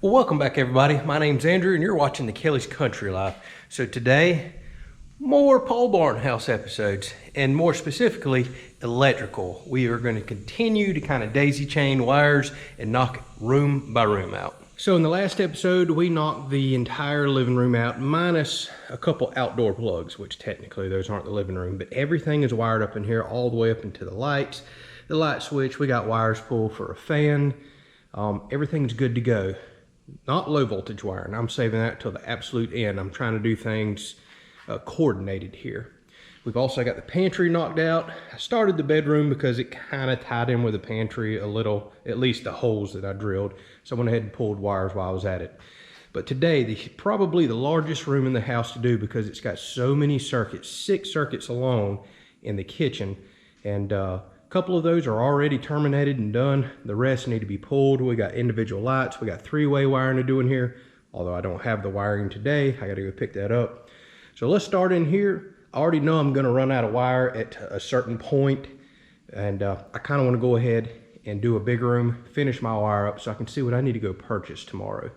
Well, welcome back everybody. My name's Andrew and you're watching the Kelley's Country Life. So today, more pole barn house episodes, and more specifically, electrical. We are going to continue to kind of daisy chain wires and knock room by room out. So in the last episode, we knocked the entire living room out, minus a couple outdoor plugs, which technically those aren't the living room, but everything is wired up in here all the way up into the lights. The light switch, we got wires pulled for a fan. Everything's good to go. Not low voltage wiring. I'm saving that till the absolute end. I'm trying to do things coordinated here. We've also got the pantry knocked out. I started the bedroom because it kind of tied in with the pantry a little, at least the holes that I drilled. So I went ahead and pulled wires while I was at it. But today, probably the largest room in the house to do because it's got so many circuits, 6 circuits alone in the kitchen. And a couple of those are already terminated and done. The rest need to be pulled. We got individual lights. We got 3-way wiring to do in here. Although I don't have the wiring today, I got to go pick that up. So let's start in here. I already know I'm going to run out of wire at a certain point, and I kind of want to go ahead and do a big room, finish my wire up so I can see what I need to go purchase tomorrow.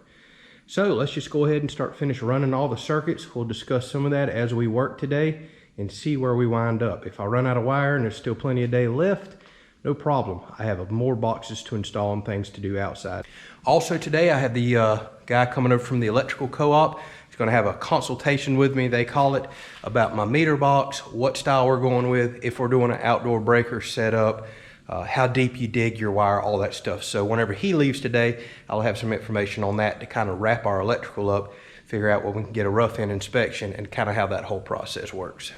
So let's just go ahead and finish running all the circuits. We'll discuss some of that as we work today and see where we wind up. If I run out of wire and there's still plenty of day left, no problem. I have more boxes to install and things to do outside. Also today I have the guy coming over from the electrical co-op. He's going to have a consultation with me, they call it, about my meter box, what style we're going with, if we're doing an outdoor breaker setup, how deep you dig your wire, all that stuff. So whenever he leaves today, I'll have some information on that to kind of wrap our electrical up, figure out where we can get a rough end inspection and kind of how that whole process works.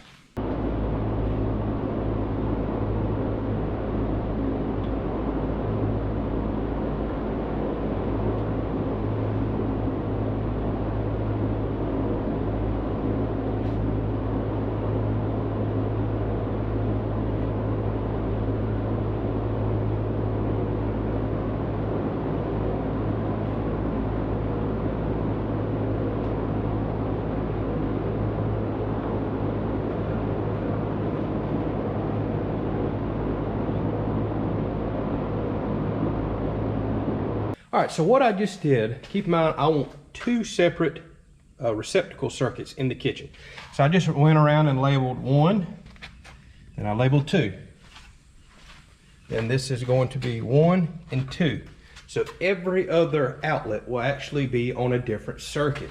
All right, so what I just did, keep in mind, I want 2 separate receptacle circuits in the kitchen. So I just went around and labeled 1, and I labeled 2. Then this is going to be 1 and 2. So every other outlet will actually be on a different circuit.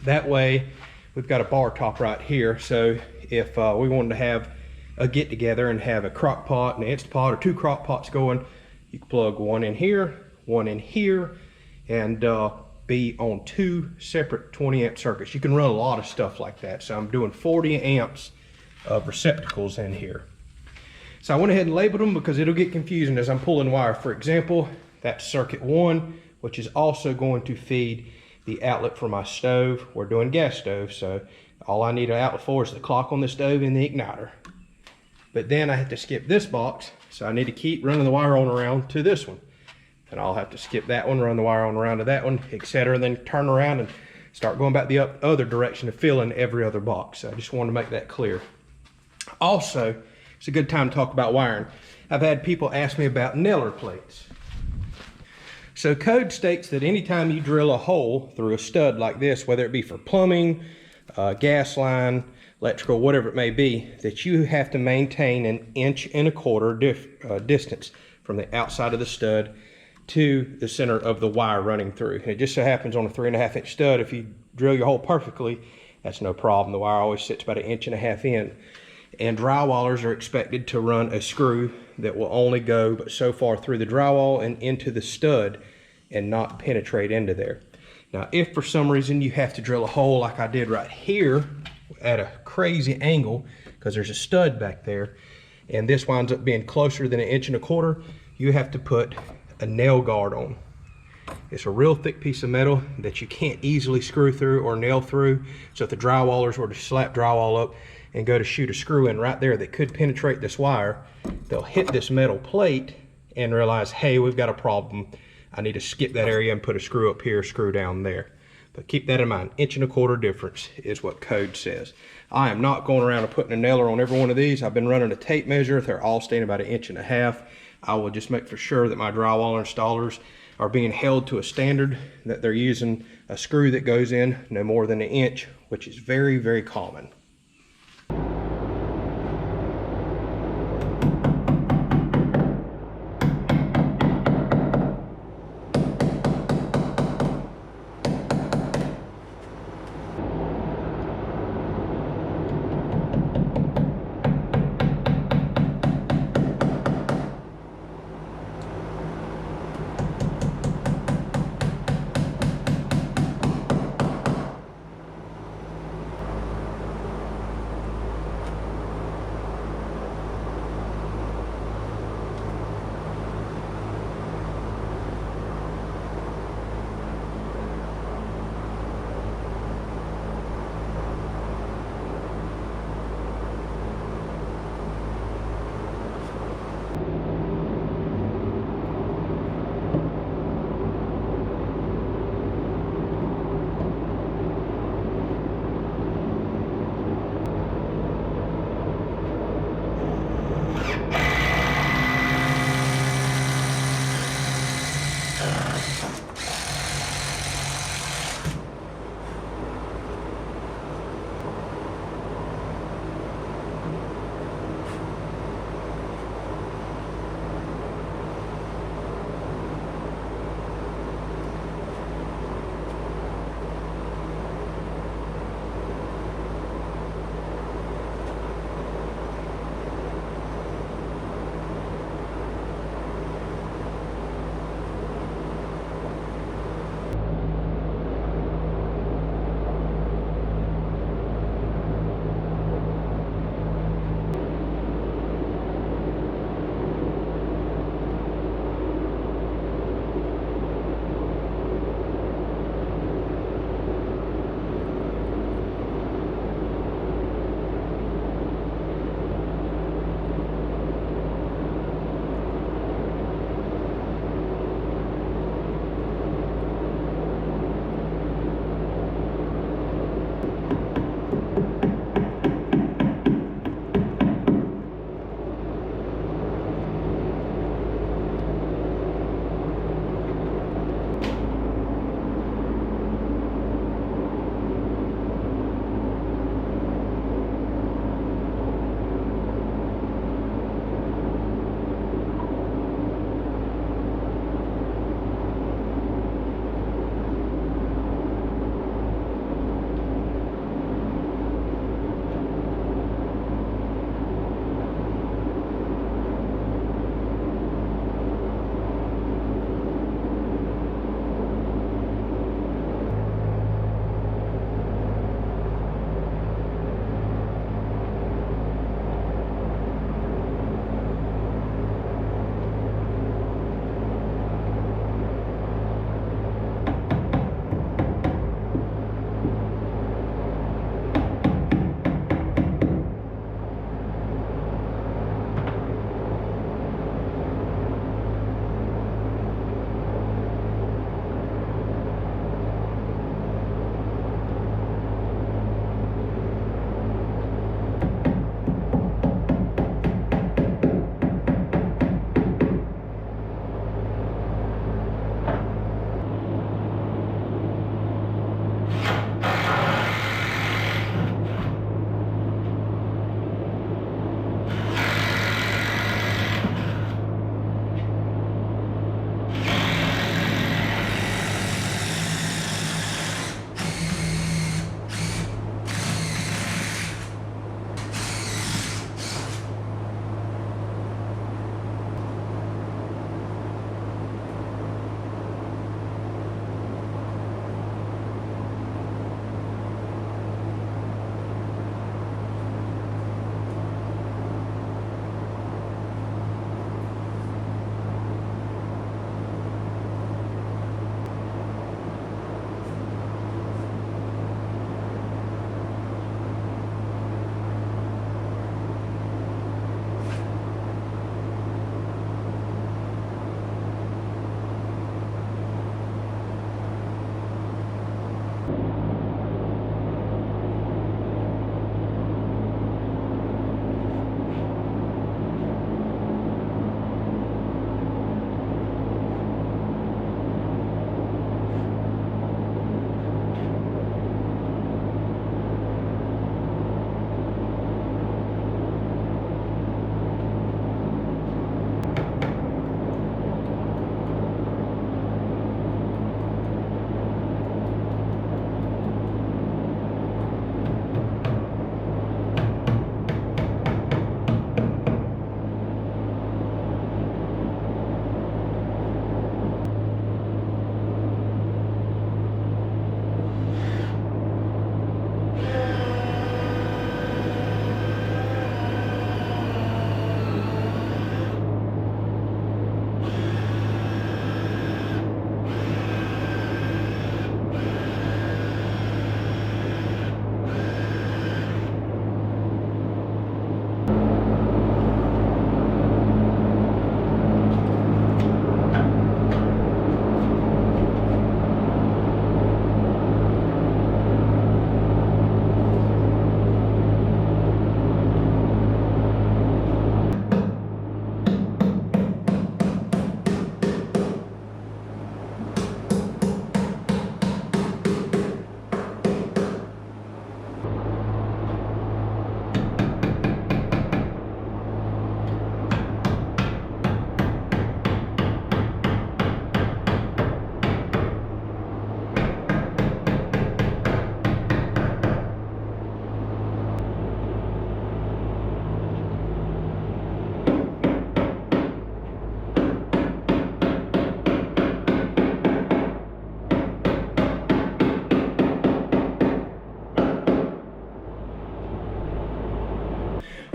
That way, we've got a bar top right here. So if we wanted to have a get together and have a crock pot and an Instant Pot or 2 crock pots going, you can plug 1 in here, 1 in here, and be on 2 separate 20 amp circuits. You can run a lot of stuff like that. So I'm doing 40 amps of receptacles in here. So I went ahead and labeled them because it'll get confusing as I'm pulling wire. For example, that's circuit 1, which is also going to feed the outlet for my stove. We're doing gas stove, so all I need an outlet for is the clock on the stove and the igniter. But then I have to skip this box, so I need to keep running the wire on around to this one. And I'll have to skip that one, run the wire on around to that one, etc. And then turn around and start going back the other direction to fill in every other box. So I just wanted to make that clear. Also, it's a good time to talk about wiring. I've had people ask me about nailer plates. So code states that anytime you drill a hole through a stud like this, whether it be for plumbing, gas line, electrical, whatever it may be, that you have to maintain an 1.25 inch distance from the outside of the stud to the center of the wire running through. And it just so happens on a 3.5 inch stud, if you drill your hole perfectly, that's no problem. The wire always sits about 1.5 inches in. And drywallers are expected to run a screw that will only go but so far through the drywall and into the stud and not penetrate into there. Now, if for some reason you have to drill a hole like I did right here at a crazy angle, because there's a stud back there, and this winds up being closer than 1.25 inches, you have to put a nail guard on. It's a real thick piece of metal that you can't easily screw through or nail through. So if the drywallers were to slap drywall up and go to shoot a screw in right there that could penetrate this wire, they'll hit this metal plate and realize, hey, we've got a problem. I need to skip that area and put a screw up here, screw down there. But keep that in mind, 1.25 inch difference is what code says. I am not going around and putting a nailer on every one of these. I've been running a tape measure. They're all staying about 1.5 inches. I will just make for sure that my drywall installers are being held to a standard, that they're using a screw that goes in no more than 1 inch, which is very, very common.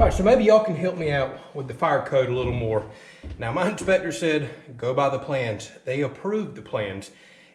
All right, so maybe y'all can help me out with the fire code a little more. Now, my inspector said, go by the plans. They approved the plans,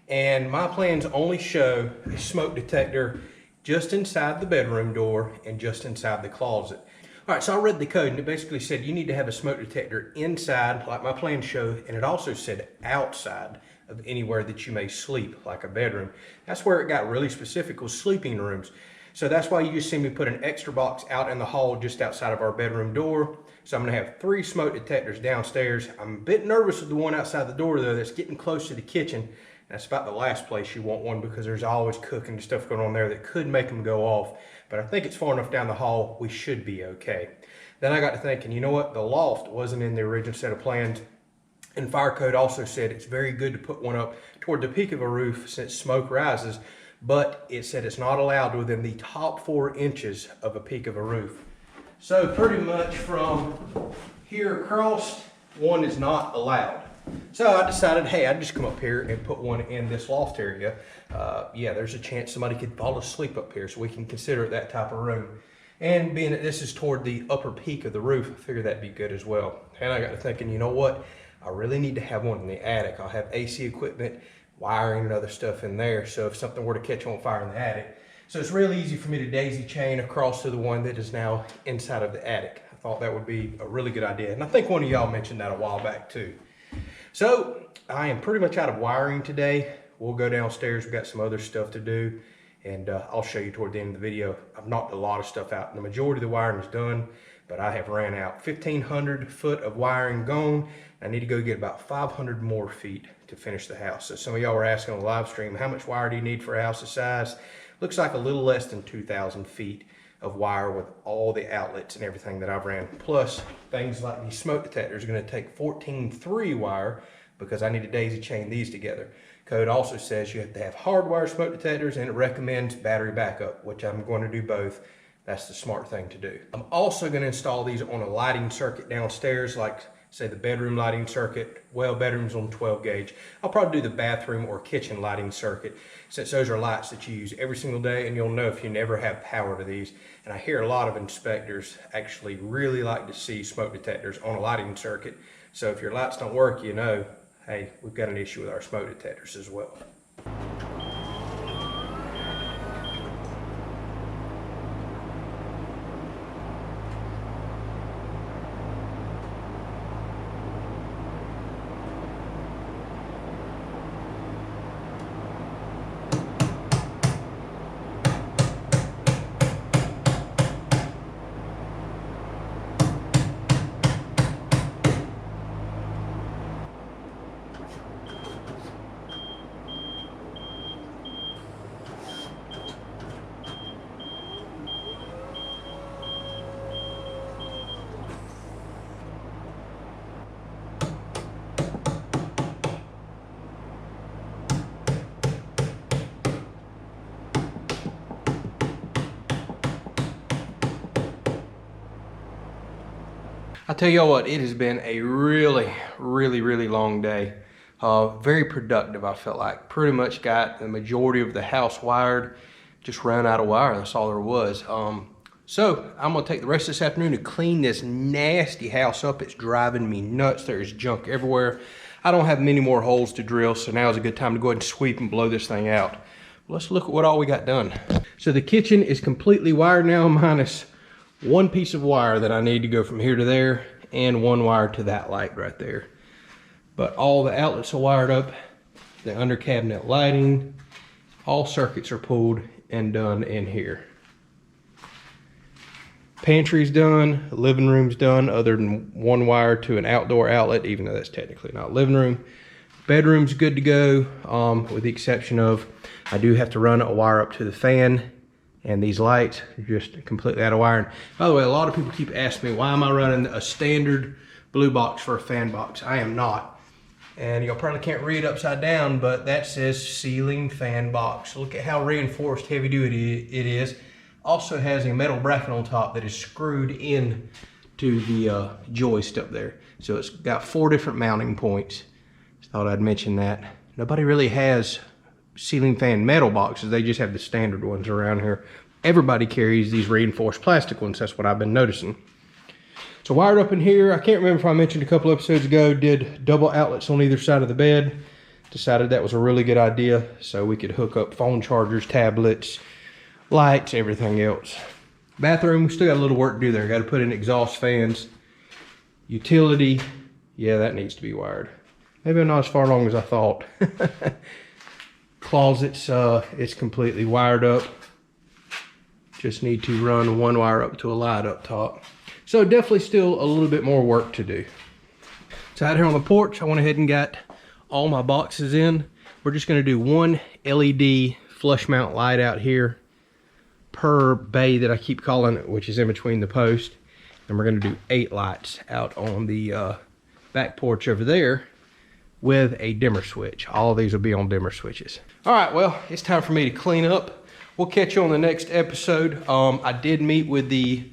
and my plans only show a smoke detector just inside the bedroom door and just inside the closet. All right, so I read the code, and it basically said you need to have a smoke detector inside, like my plans show, and it also said outside of anywhere that you may sleep, like a bedroom. That's where it got really specific, was sleeping rooms. So that's why you just see me put an extra box out in the hall just outside of our bedroom door. So I'm gonna have 3 smoke detectors downstairs. I'm a bit nervous with the one outside the door though, that's getting close to the kitchen. That's about the last place you want one because there's always cooking and stuff going on there that could make them go off. But I think it's far enough down the hall, we should be okay. Then I got to thinking, you know what? The loft wasn't in the original set of plans. And fire code also said it's very good to put one up toward the peak of a roof since smoke rises. But it said it's not allowed within the top 4 inches of a peak of a roof. So pretty much from here across, one is not allowed. So I decided, hey, I'd just come up here and put one in this loft area. Yeah, there's a chance somebody could fall asleep up here, so we can consider it that type of room. And being that this is toward the upper peak of the roof, I figured that'd be good as well. And I got to thinking, you know what? I really need to have one in the attic. I'll have AC equipment, wiring and other stuff in there, so if something were to catch on fire in the attic. So it's really easy for me to daisy chain across to the one that is now inside of the attic. I thought that would be a really good idea, and I think one of y'all mentioned that a while back too. So I am pretty much out of wiring today. We'll go downstairs, we've got some other stuff to do, and I'll show you toward the end of the video. I've knocked a lot of stuff out. The majority of the wiring is done, but I have ran out. 1,500 foot of wiring gone. I need to go get about 500 more feet to finish the house. So some of y'all were asking on the live stream, how much wire do you need for a house this size? Looks like a little less than 2,000 feet of wire with all the outlets and everything that I've ran. Plus things like these smoke detectors are gonna take 14.3 wire because I need to daisy chain these together. Code also says you have to have hardwire smoke detectors, and it recommends battery backup, which I'm going to do both. That's the smart thing to do. I'm also going to install these on a lighting circuit downstairs, like say the bedroom lighting circuit. Well, bedroom's on 12 gauge. I'll probably do the bathroom or kitchen lighting circuit, since those are lights that you use every single day, and you'll know if you never have power to these. And I hear a lot of inspectors actually really like to see smoke detectors on a lighting circuit. So if your lights don't work, you know, hey, we've got an issue with our smoke detectors as well. I tell y'all what, it has been a really long day. Very productive, I felt like. Pretty much got the majority of the house wired. Just ran out of wire, that's all there was. So I'm gonna take the rest of this afternoon to clean this nasty house up. It's driving me nuts. There's junk everywhere. I don't have many more holes to drill, so now is a good time to go ahead and sweep and blow this thing out. Let's look at what all we got done. So the kitchen is completely wired now, minus one piece of wire that I need to go from here to there, and one wire to that light right there. But all the outlets are wired up, the under cabinet lighting, all circuits are pulled and done in here. Pantry's done, living room's done, other than one wire to an outdoor outlet, even though that's technically not living room. Bedroom's good to go, with the exception of I do have to run a wire up to the fan, and these lights are just completely out of wiring. By the way, a lot of people keep asking me, why am I running a standard blue box for a fan box? I am not. And you probably can't read upside down, but that says ceiling fan box. Look at how reinforced heavy duty it is. Also has a metal bracket on top that is screwed in to the joist up there. So it's got 4 different mounting points. Just thought I'd mention that. Nobody really has ceiling fan metal boxes, they just have the standard ones around here. Everybody carries these reinforced plastic ones, that's what I've been noticing. So wired up in here, I can't remember if I mentioned a couple episodes ago, did double outlets on either side of the bed. Decided that was a really good idea, so we could hook up phone chargers, tablets, lights, everything else. Bathroom, we still got a little work to do there. Got to put in exhaust fans. Utility, yeah, that needs to be wired. Maybe I'm not as far along as I thought. Closets, it's completely wired up. Just need to run one wire up to a light up top. So definitely still a little bit more work to do. So out here on the porch, I went ahead and got all my boxes in. We're just gonna do one LED flush mount light out here per bay that I keep calling it, which is in between the post. And we're gonna do 8 lights out on the back porch over there with a dimmer switch. All of these will be on dimmer switches. All right, well, it's time for me to clean up. We'll catch you on the next episode. I did meet with the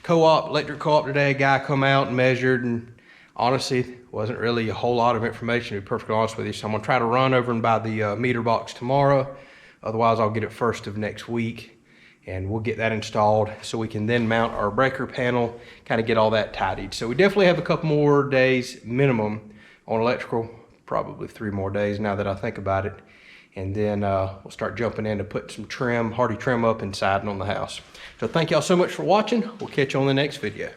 electric co-op today. A guy come out and measured, and honestly, wasn't really a whole lot of information, to be perfectly honest with you. So I'm gonna try to run over and buy the meter box tomorrow. Otherwise, I'll get it first of next week, and we'll get that installed so we can then mount our breaker panel, kind of get all that tidied. So we definitely have a couple more days minimum on electrical, probably 3 more days now that I think about it. And then we'll start jumping in to put some trim, hardy trim up inside and on the house. So thank y'all so much for watching. We'll catch you on the next video.